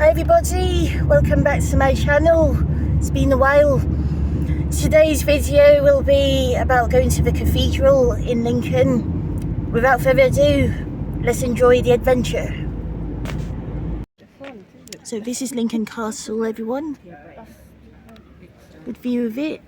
Hi everybody, welcome back to my channel. It's been a while. Today's video will be about going to the cathedral in Lincoln. Without further ado, let's enjoy the adventure. So this is Lincoln Castle, everyone. Good view of it.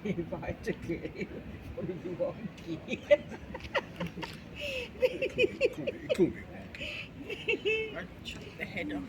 If I took it, what do you want? It could be. I'd chop the head off.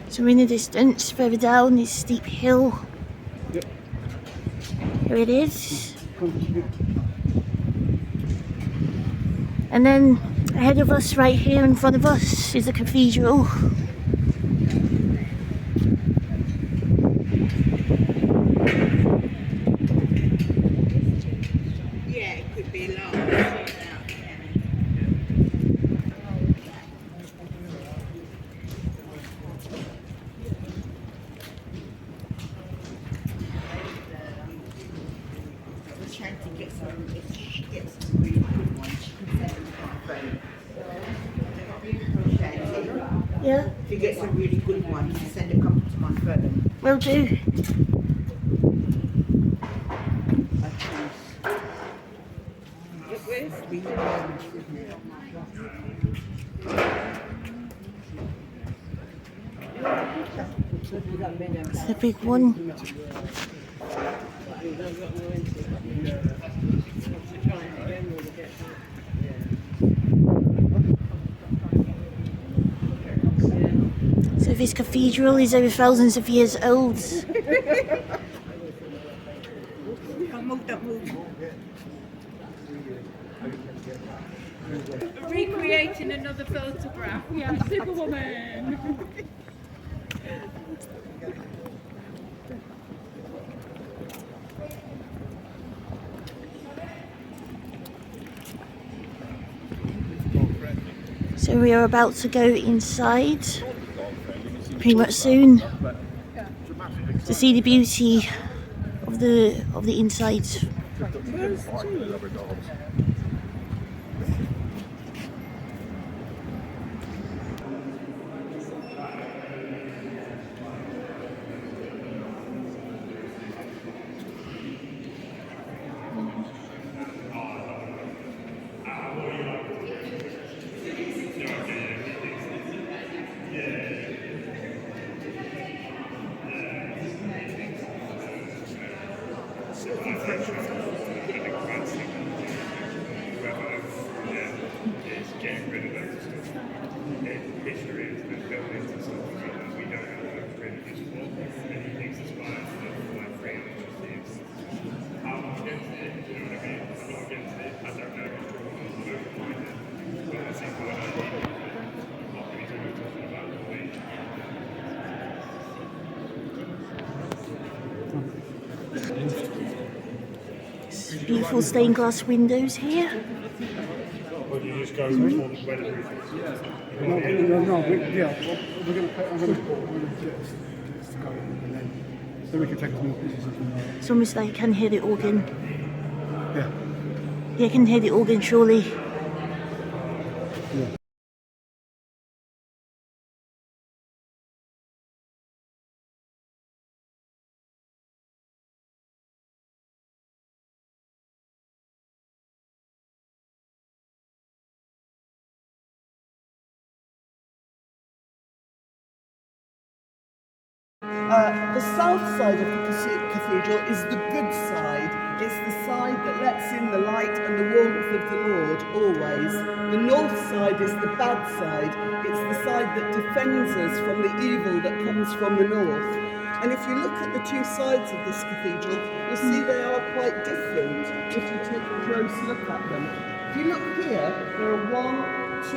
So in the distance, further down, this steep hill. Yep. Here it is. And then ahead of us, right here in front of us, is the cathedral. Yeah, it could be long. If she gets some really good ones, she can send them to my phone. Yeah, If you get some really good ones, send a couple to my phone. will do. It's the big one. So this cathedral is over thousands of years old. Don't move, don't move. Recreating another photograph. Yeah, Superwoman. So we are about to go inside pretty much soon to see the beauty of the inside. Getting rid of those history has been built into something that we don't have previous for, and he thinks it's fine for like 300 years. I'm not against it, you know what I mean? I'm not against it. I don't know if it's true or not, I don't find it. But I think what I need is what we're talking about the way. Beautiful stained glass windows here. Or do you just go for where the roof is? I'm going to get us to go and then we can take some more pictures. It's almost like I can hear the organ. Yeah. Yeah, I can hear the organ surely. Yeah. The south side of the cathedral is the good side. It's the side that lets in the light and the warmth of the Lord, always. The north side is the bad side. It's the side that defends us from the evil that comes from the north. And if you look at the two sides of this cathedral, you'll see they are quite different if you take a close look at them. If you look here, there are 1, 2,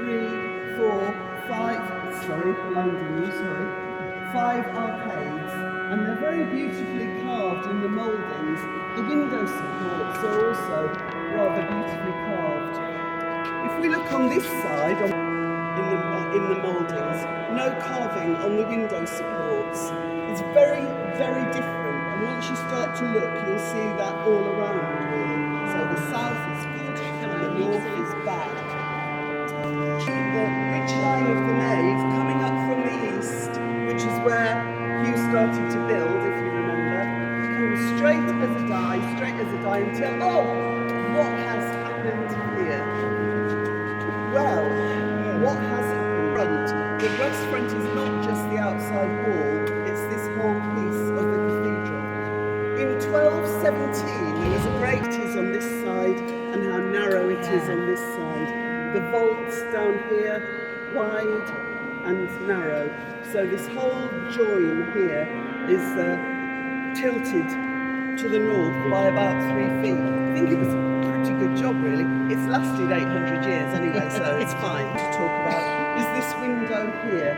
3, 4, 5, sorry, blinding you, sorry, 5 arcades, and they're very beautifully carved in the mouldings. The window supports are also rather beautifully carved. If we look on this side, in the mouldings, no carving on the window supports. It's very, very different, and once you start to look, you'll see that all around, really. So the south is good, and the north is bad. The ridge line of the nave coming up from the east, which is where Hugh started to build, if you remember, comes straight as a die until, oh, what has happened here? Well, what has happened? The west front is not just the outside wall, it's this whole piece of the cathedral. In 1217, there was a great it is on this side and how narrow it is on this side. The vaults down here, wide and narrow. So this whole join here is tilted to the north by about 3 feet. I think it was a pretty good job, really. It's lasted 800 years anyway, so it's fine to talk about. Is this window here?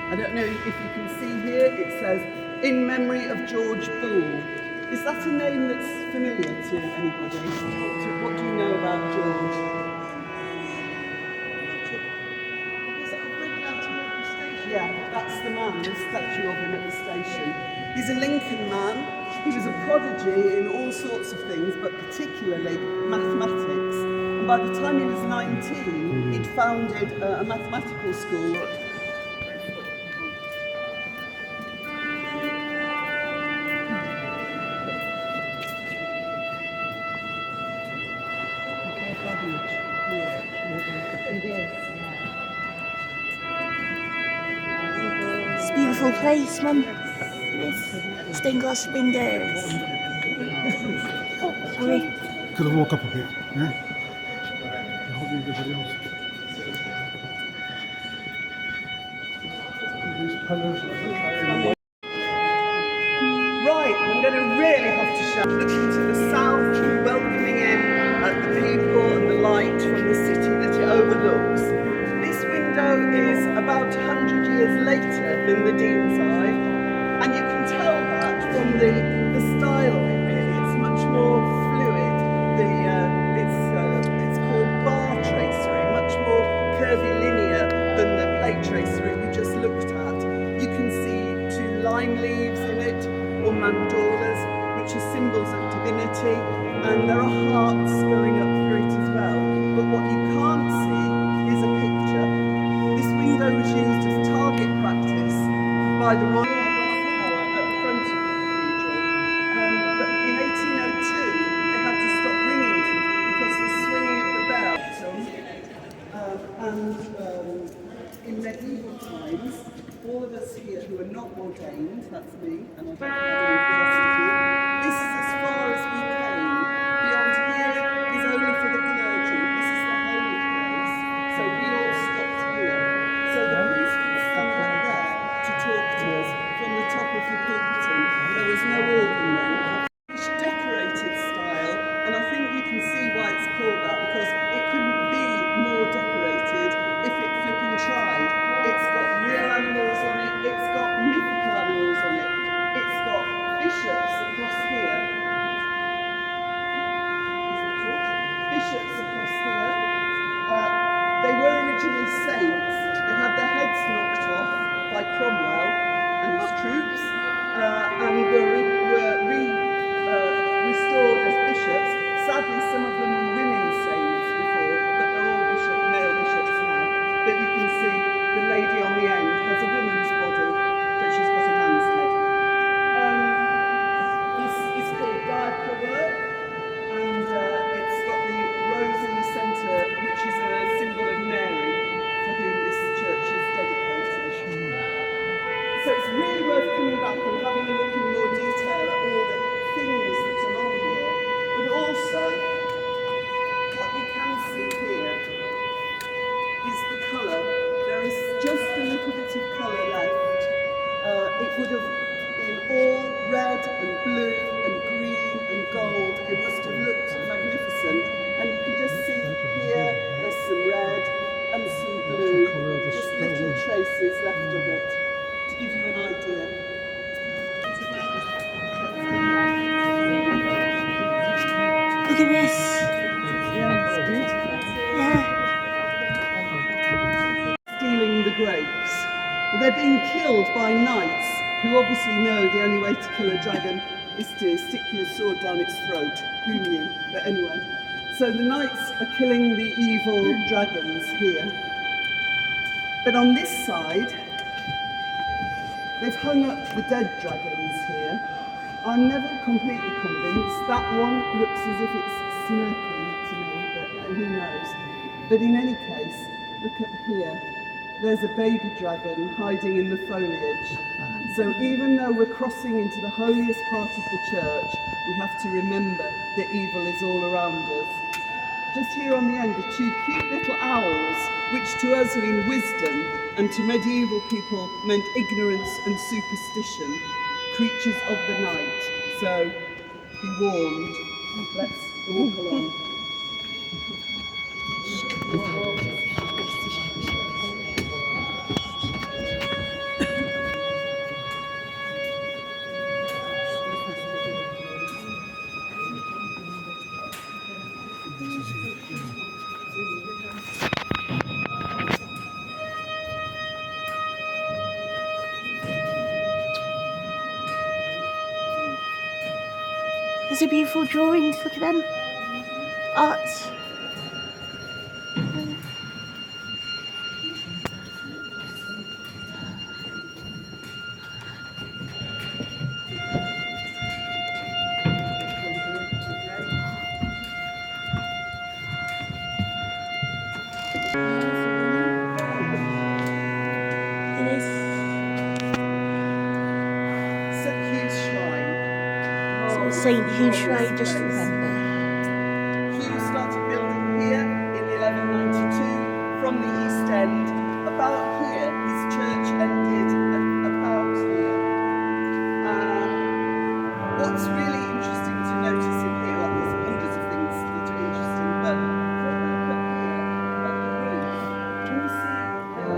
I don't know if you can see here, it says, in memory of George Bull. Is that a name that's familiar to anybody? What do you know about George? Yeah, that's the man, the statue of him at the station. He's a Lincoln man. He was a prodigy in all sorts of things, but particularly mathematics. And by the time he was 19, he'd founded a mathematical school. It's a beautiful place, Mum. It's stained glass windows. Oh, sorry. Could have walked up a bit, yeah? I hope everybody else. Right, I'm going to really have to shout. Looking to the south, welcoming in the people and the light from the city that it overlooks. This window is about 100 years later than the Dean's Eye, and you can tell that from the style of it, really. It's much more fluid. It's called bar tracery, much more curvy linear than the plate tracery we just looked at. You can see 2 lime leaves in it, or mandalas, which are symbols of divinity, and there are hearts going up through it as well. But what you can't see is a picture. This window was used as target practice by the Royal Tower at the front of the cathedral. But in 1802, they had to stop ringing them because the swinging of the bell. In medieval times, all of us here who are not ordained, that's me, and I don't have any rest of you, this is as far as we came. Beyond here is only for the clergy. This is the holy place, so we all stopped here. So the priest would stand up there to talk to us from the top of the pulpit. There was no organ then. It's decorated style, and I think you can see why it's called that, because it couldn't be more decorated if it flipping tried. It's got real animals on it, it's got mythical animals on it, it's got bishops across here. Bishops across here. They were originally saints. They had their heads knocked off by Cromwell and his troops, and were restored as bishops. Sadly, some of them were women saints before, but they're all male bishops now. But you can see the lady on the end has a woman's body, but she's got a man's head. This is called diaper work, and it's got the rose in the centre, which is a symbol of Mary, for whom this church is dedicated. So it's really worth coming back and having a look in more detail at all the things that are on here, but also what you can see here is the colour. There is just a little bit of colour left. It would have been all red and blue and green and gold. It must have looked magnificent, and you pieces left of it, to give you an idea. Look at this. Yeah, it's good. Yeah. Stealing the grapes. They're being killed by knights who obviously know the only way to kill a dragon is to stick your sword down its throat. Who knew? But anyway. So the knights are killing the evil dragons here. But on this side, they've hung up the dead dragons here. I'm never completely convinced. That one looks as if it's smirking to me, but who knows. But in any case, look up here. There's a baby dragon hiding in the foliage. So even though we're crossing into the holiest part of the church, we have to remember that evil is all around us. Just here on the end are two cute little owls, which to us mean wisdom, and to medieval people meant ignorance and superstition, creatures of the night. So be warned. Let's walk along. There's a beautiful drawings, look at them. Art. It is. St. Hugh's Shrine. St. Hugh's Shrine, just remember. Hugh started building here in 1192 from the East End. About here, his church ended at about here. What's really interesting to notice in here, well, there's hundreds of things that are interesting, but if we look up here at the roof, can you see the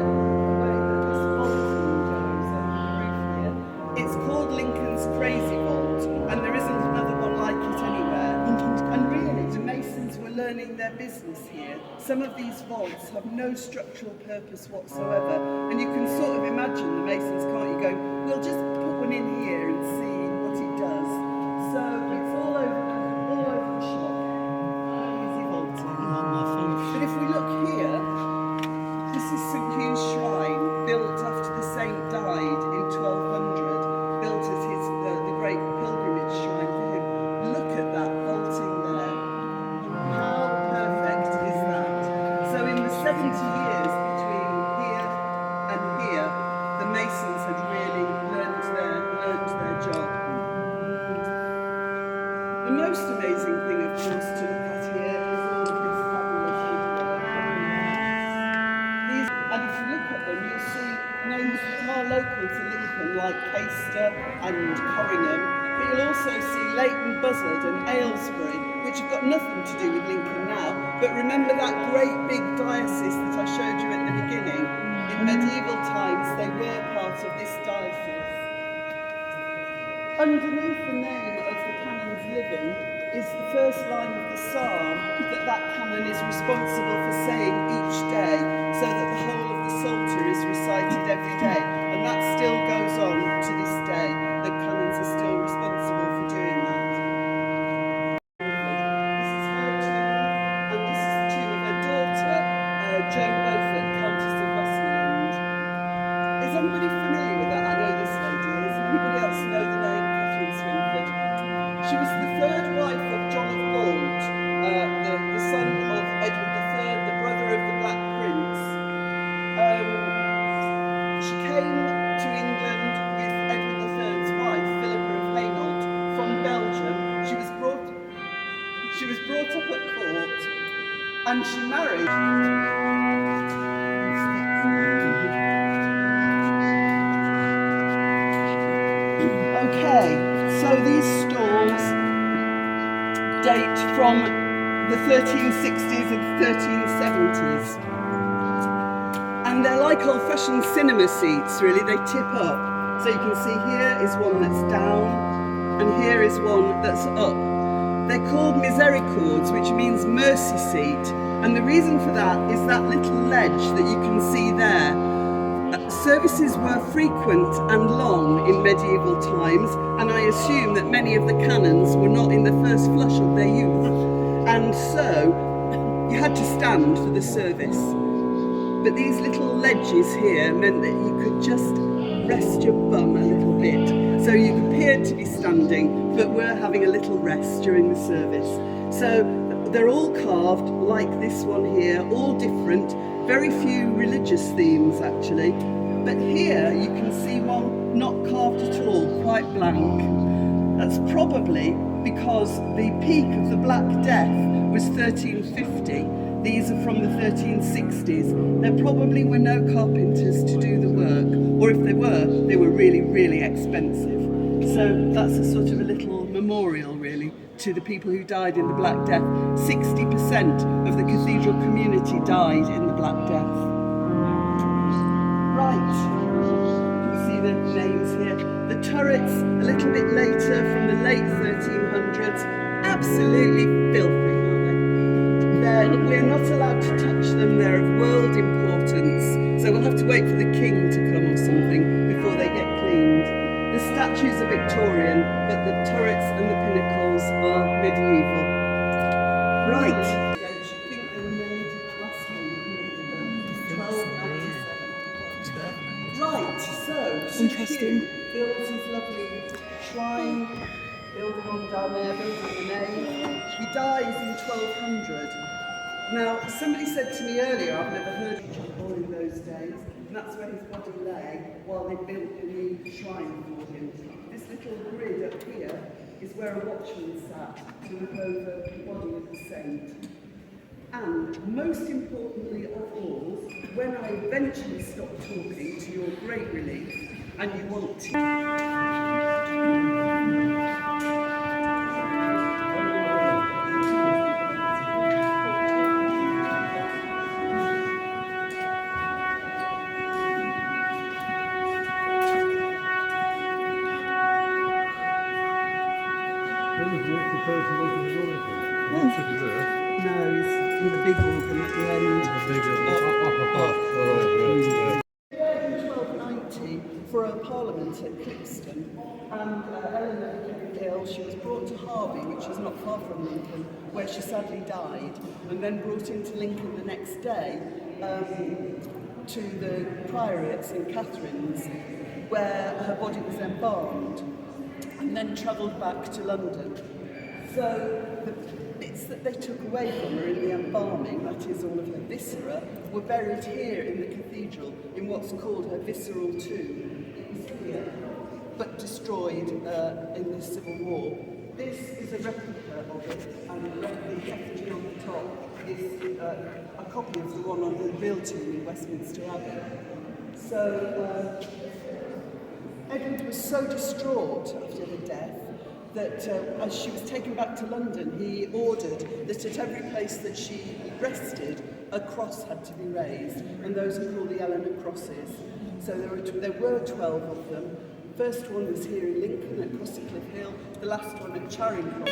way that this vaulting goes over the roof here? It's called Lincoln's Crazy Vault, and there isn't another one like it anywhere. And really, the masons were learning their business here. Some of these vaults have no structural purpose whatsoever, and you can sort of imagine the masons, can't you, going, we'll just put one in here and see what it does. So it's all over the shop. Easy vaulting. But if we look here, this is St. Hugh's Shrine, built after the saint died in 1200, built as the great pilgrimage shrine for him. Look at that vaulting there. How perfect is that? So in the 70 years between here and here, the masons had really learned their job. The most amazing thing, of course, to look at here is all of this fabulous woodwork. And if you look at them, you'll see names that are local to Lincoln, like Caister and Corringham, but you'll also see Leighton Buzzard and Aylesbury, which have got nothing to do with Lincoln now, but remember that great big diocese that I showed you at the beginning? In medieval times, they were part of this diocese. Underneath the name of the canon's living is the first line of the psalm that canon is responsible for saying each day, so that the whole of the Psalter is recited every day, and that still goes on to this day. The canons are still responsible for doing that. This is her tomb, and this is the tomb of her daughter, Joan Beaufort, Countess of Westmoreland. Is anybody familiar with that? I know this lady is. Anybody else know the name Catherine Swynford? She was the third wife of John of Gaunt, the son of Edward III, the brother of the Black Prince. She came to England with Edward III's wife, Philippa of Hainault, from Belgium. She was brought up at court, and she married. Okay, so these stalls date from the 1360s and 1370s. And And they're like old-fashioned cinema seats, really. They tip up. So you can see here is one that's down, and here is one that's up. They're called misericords, which means mercy seat. And the reason for that is that little ledge that you can see there. Services were frequent and long in medieval times, and I assume that many of the canons were not in the first flush of their youth. And so you had to stand for the service. But these little ledges here meant that you could just rest your bum a little bit. So you appeared to be standing, but were having a little rest during the service. So they're all carved like this one here, all different, very few religious themes actually. But here you can see one not carved at all, quite blank. That's probably because the peak of the Black Death was 1350. These are from the 1360s. There probably were no carpenters to do the work, or if they were really, really expensive. So that's a sort of a little memorial, really, to the people who died in the Black Death. 60% of the cathedral community died in the Black Death. Right, you can see the names here. The turrets, a little bit later, from the late 1300s, absolutely filthy. We're not allowed to touch them, they're of world importance, so we'll have to wait for the king to come or something before they get cleaned. The statues are Victorian, but the turrets and the pinnacles are medieval. Right. I think they were made last time, 1297. Right, so Interesting. builds his lovely shrine, building on down there, building the nave. He dies in 1200. Now, somebody said to me earlier, I've never heard of John in those days, and that's where his body lay while they built the new shrine for him. This little grid up here is where a watchman sat to look over the body of the saint. And most importantly of all, when I eventually stopped talking, to your great relief, and you want to... No, he's in the big organ at the end. In 1290 for a parliament at Clipston, and Eleanor became ill. She was brought to Harvey, which is not far from Lincoln, where she sadly died, and then brought into Lincoln the next day to the priory at St Catherine's, where her body was embalmed, and then travelled back to London. So the bits that they took away from her in the embalming, that is all of her viscera, were buried here in the cathedral in what's called her visceral tomb. It was here, but destroyed in the Civil War. This is a replica of it, and the effigy on the top is a copy of the one on the real tomb in Westminster Abbey. So Edward was so distraught after her death that as she was taken back to London, he ordered that at every place that she rested, a cross had to be raised, and those are called the Eleanor crosses. So there were 12 of them. The first one was here in Lincoln at Crosscliffe Hill, the last one at Charing Cross.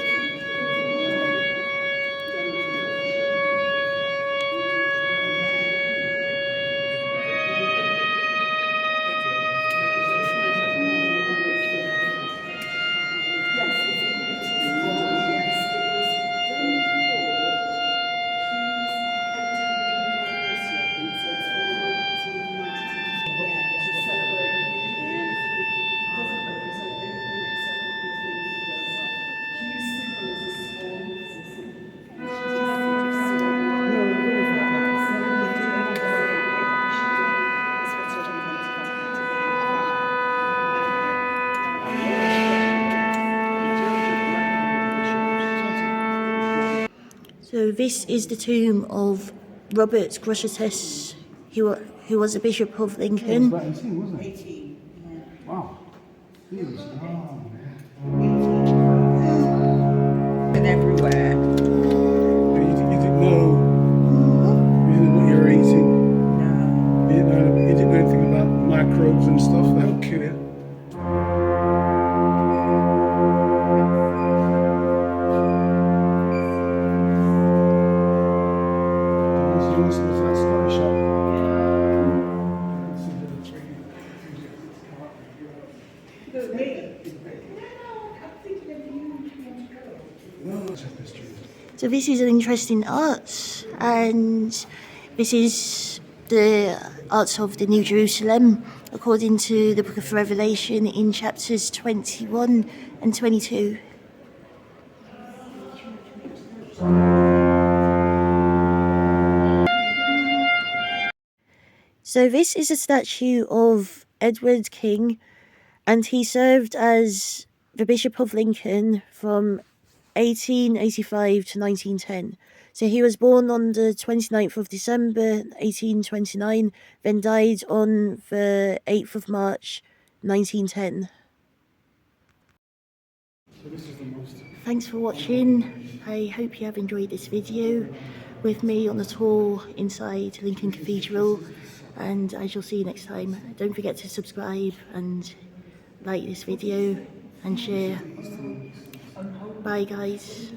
So this is the tomb of Robert Grosseteste, who was a bishop of Lincoln. He was 18, wasn't he? 18, yeah. Wow. He was, Been everywhere. You didn't know what you were eating. No. You didn't know was that Scottish shop. So this is an interesting art, and this is the art of the New Jerusalem according to the book of Revelation in chapters 21 and 22. So this is a statue of Edward King, and he served as the Bishop of Lincoln from 1885 to 1910. So he was born on the 29th of December 1829, then died on the 8th of March 1910. Thanks for watching. I hope you have enjoyed this video with me on a tour inside Lincoln Cathedral, and I shall see you next time. Don't forget to subscribe and like this video and share. Bye guys.